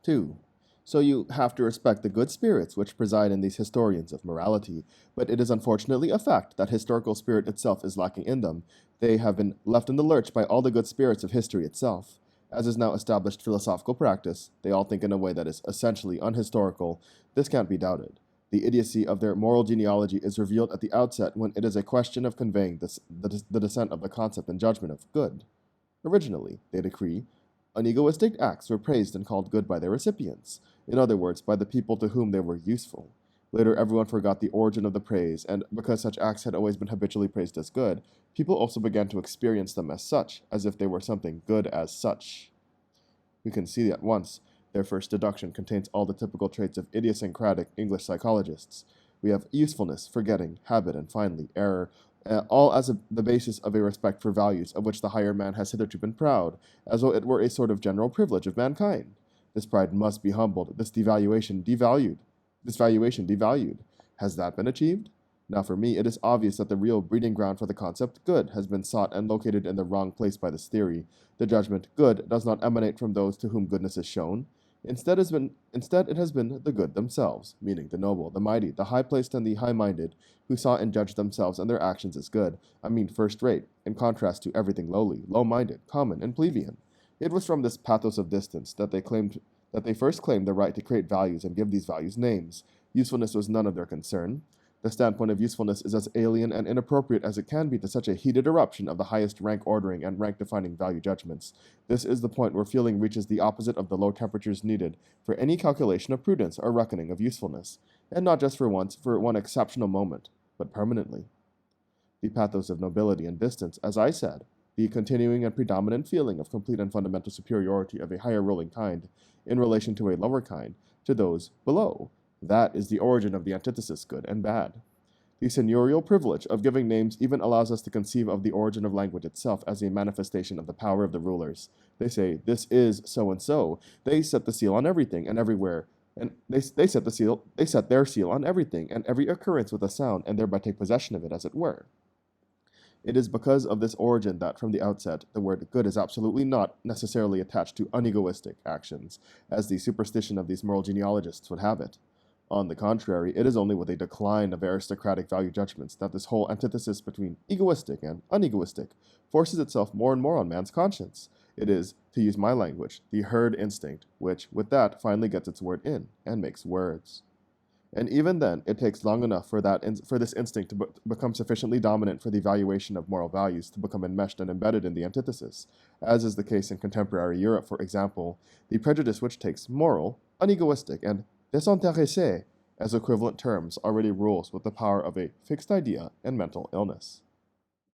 2. So you have to respect the good spirits which preside in these historians of morality, but it is unfortunately a fact that historical spirit itself is lacking in them. They have been left in the lurch by all the good spirits of history itself. As is now established philosophical practice, they all think in a way that is essentially unhistorical. This can't be doubted. The idiocy of their moral genealogy is revealed at the outset when it is a question of conveying the descent of the concept and judgment of good. Originally, they decree, unegoistic acts were praised and called good by their recipients, in other words, by the people to whom they were useful. Later, everyone forgot the origin of the praise, and because such acts had always been habitually praised as good, people also began to experience them as such, as if they were something good as such. We can see at once their first deduction contains all the typical traits of idiosyncratic English psychologists. We have usefulness, forgetting, habit, and finally, error, all as the basis of a respect for values of which the higher man has hitherto been proud, as though it were a sort of general privilege of mankind. This pride must be humbled, this valuation devalued. Has that been achieved? Now for me, it is obvious that the real breeding ground for the concept good has been sought and located in the wrong place by this theory. The judgment good does not emanate from those to whom goodness is shown. Instead, it has been the good themselves, meaning the noble, the mighty, the high-placed, and the high-minded, who saw and judged themselves and their actions as good, I mean first-rate, in contrast to everything lowly, low-minded, common, and plebeian. It was from this pathos of distance that they first claimed the right to create values and give these values names. Usefulness was none of their concern. The standpoint of usefulness is as alien and inappropriate as it can be to such a heated eruption of the highest rank ordering and rank defining value judgments. This is the point where feeling reaches the opposite of the low temperatures needed for any calculation of prudence or reckoning of usefulness, and not just for once, for one exceptional moment, but permanently. The pathos of nobility and distance, as I said, the continuing and predominant feeling of complete and fundamental superiority of a higher ruling kind in relation to a lower kind, to those below. That is the origin of the antithesis good and bad. The seigneurial privilege of giving names even allows us to conceive of the origin of language itself as a manifestation of the power of the rulers. They say, this is so and so. They set the seal on everything and everywhere. And they set their seal on everything and every occurrence with a sound, and thereby take possession of it, as it were. It is because of this origin that, from the outset, the word good is absolutely not necessarily attached to unegoistic actions, as the superstition of these moral genealogists would have it. On the contrary, it is only with a decline of aristocratic value judgments that this whole antithesis between egoistic and unegoistic forces itself more and more on man's conscience. It is, to use my language, the herd instinct, which, with that, finally gets its word in and makes words. And even then, it takes long enough for this instinct to become sufficiently dominant for the evaluation of moral values to become enmeshed and embedded in the antithesis, as is the case in contemporary Europe, for example. The prejudice which takes moral, unegoistic, and désintéressé as equivalent terms already rules with the power of a fixed idea and mental illness.